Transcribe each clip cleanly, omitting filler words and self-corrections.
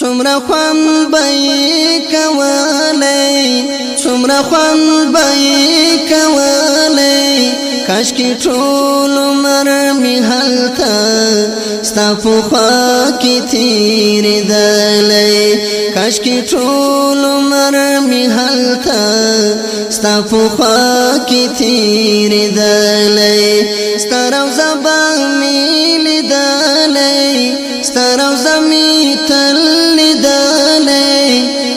څومره خوندبه کولی څومره خوندبه کولی کاشکې ټول عمر مې هلته ستا په خوا کې تېرېدلی کاشکې ټول عمر مې هلته ستا په خوا کې تېرېدلی ستا روضه به مې لیدلی ستا روضه مې تل لیدلی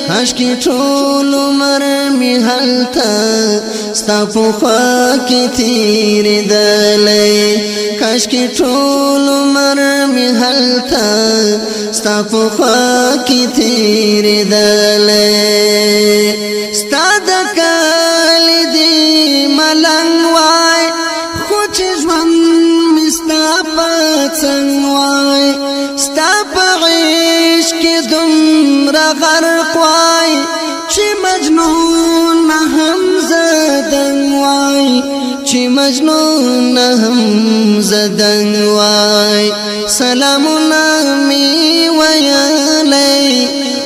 کاشکې ټول عمر مې هلته ستا په خوا کې تېرېدلی کاشکې ټول عمر مې هلته ستا په خوا کې تېرېدلی ستا د کالي دې ملنګ وای خو چې ژوند مې ستا په څنګ وای ستا په عشق کې دومره غرق وای چې مجنون هم زدنګ وای چې مجنون هم زدنګ وای سلامونه مې ویلی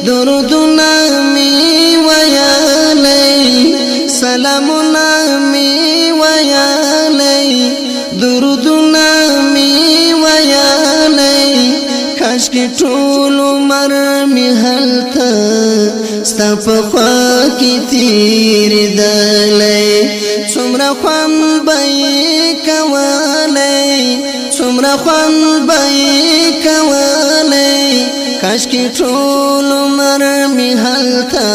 درودونه مې ویلی سلامونه مې ویلی درودونه مې ویلی کاشکې ټول عمر مې هلته ستا په خوا کې تېرېدلی څومره خوندبه کولی څومره خوندبه کولی کاشکې ټول عمر مې هلته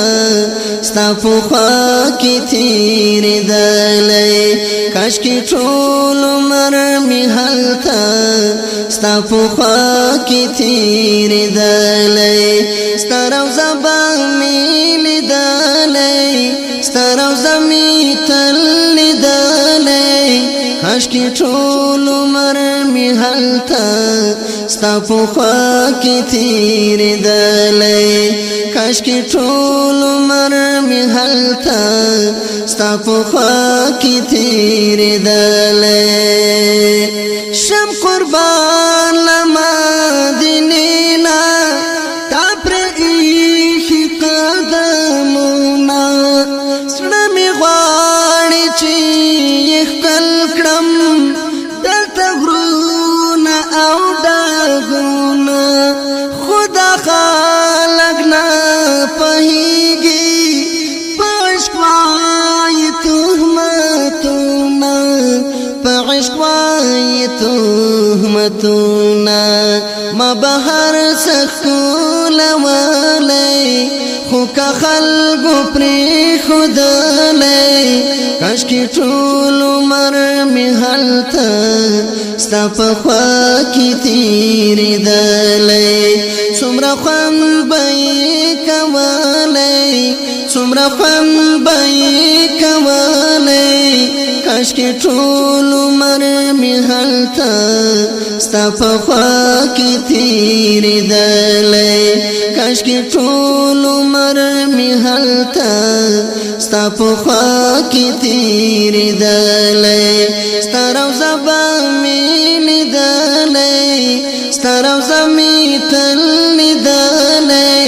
ستا په خوا کې تېرېدلی کاشکې ټول عمر مې هلته ستا په خوا کې تېرېدلی ستا روضه به مې لیدلی ستا روضه مې تل لیدلی کاشکې ټول عمر مې هلته ستا په خوا کې تېرېدلی کاشکې ټول عمر مې هلته ستا په خوا کې تېرېدلی شم قربان لما دینې نه تا پرې ایښي قدمونه زړه مې غواړي چې یې ښکل کړم دلته غرونه او ډاګونه خو دا خلک نه پوهېږي په عشق وایي تهمتونه په عشق وایي تهمتونه ما به هر څه ښکلولی خو که خلکو پرېښودلی کاشکې ټول عمر مې هلته ستا په خوا کې تېرېدلی څومره خوندبه کولی څومره خوندبه کولی کاشکې ټول عمر مې هلته ستا په خوا کې تېرېدلی کاشکې ټول عمر مې هلته ستا په خوا کې تېرېدلی ستا روضه به مې لیدلی ستا روضه مې تل لیدلی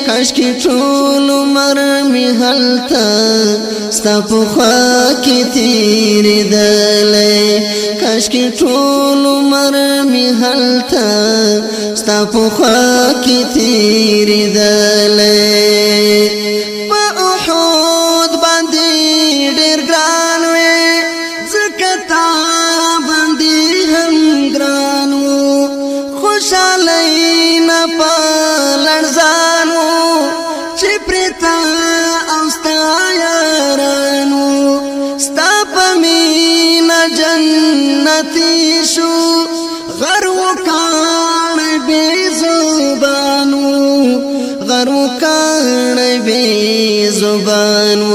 کاشکې ټول عمر مې هلته ستا په خوا کې تېرېدلی کاشکې ټول عمر مې هلته ستا په خوا کې تېرېدلی په احد باندې ډېر ګران وې ځکه تا باندې هم ګران و خوشحالۍ نه په لړزان و چې پرې تا او ستا یاران و ستا په مینه جنتي شو غر وکاڼی بې زبان و غر وکاڼی بې زبان و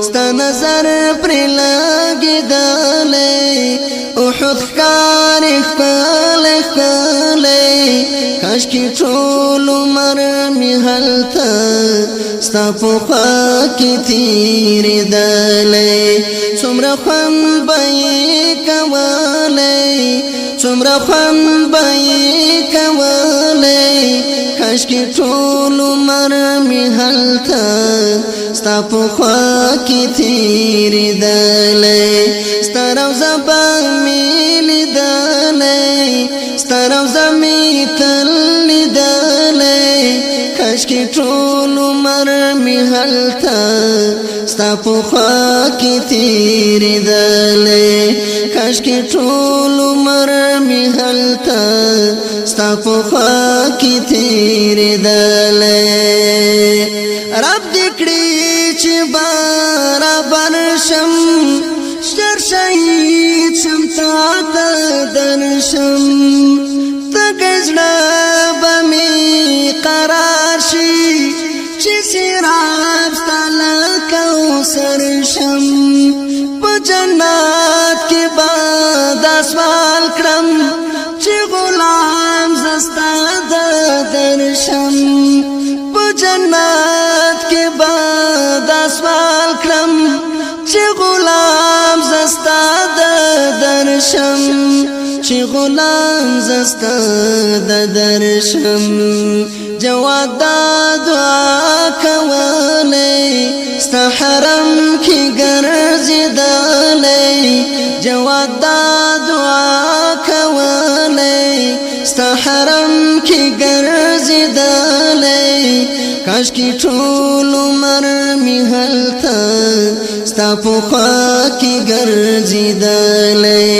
ستا نظر پرې لګېدلی احد ښکاري ښکلی ښکلی کاشکې ټول عمر مې هلته ستا په خوا کې تېرېدلی څومره خوندبه کولی څومره خوندبه کولی کاش کی ټول عمر می هلته ستا په خوا کې تېرېدلی ستا روضه به مې لیدلی ستا روضه مې تل لیدلی کاش کی ټول عمر می هلته ستا په خوا کې تېرېدلی کاش کی ټول عمر می هلته ستا په خوا کې تېرېدلی رب دې کړي چې برابر شم ژر شهید شم تا ته درشم تږی زړه به مې قرار شي چې سیراب ستا له کوثر شم په جنت کې به دا سوال کړم چې غلام زه ستا د درشم په جنت کې به دا سوال کړم چې غلام زه ستا د درشم چې غلام زه ستا د درشم جواد دا دعا کولی ستا حرم کې ګرځېدلی جواد دا دعا کولی ستا حرم کې ګرځېدلی کاش کی ټول عمر می هلته ستا په خوا کې ګرځېدلی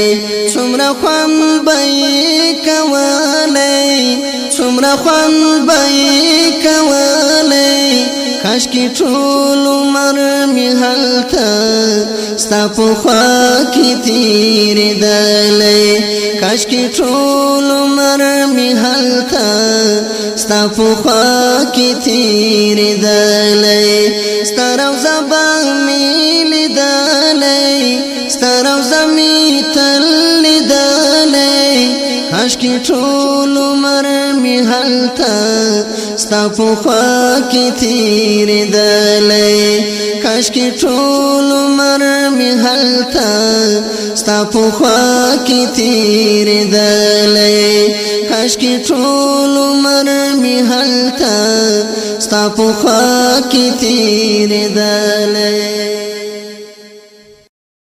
څومره خوندبه یې کولی څومره خوندبه یې کولی کاش کی ټول عمر می هلته ستا په خوا کې تېرېدلی کاش کی ټول عمر می هلته ستا په خوا کې تېرېدلی ستا روضه به مې لیدلی ستا روضه مې تل لیدلی کاش کی ټول عمر می هلته ستا په خوا کې تېرېدلی کاش کی ټول عمر می هلته ستا په خوا کې تېرېدلی کاش کی ټول عمر می هلته ستا په خوا کې تېرېدلی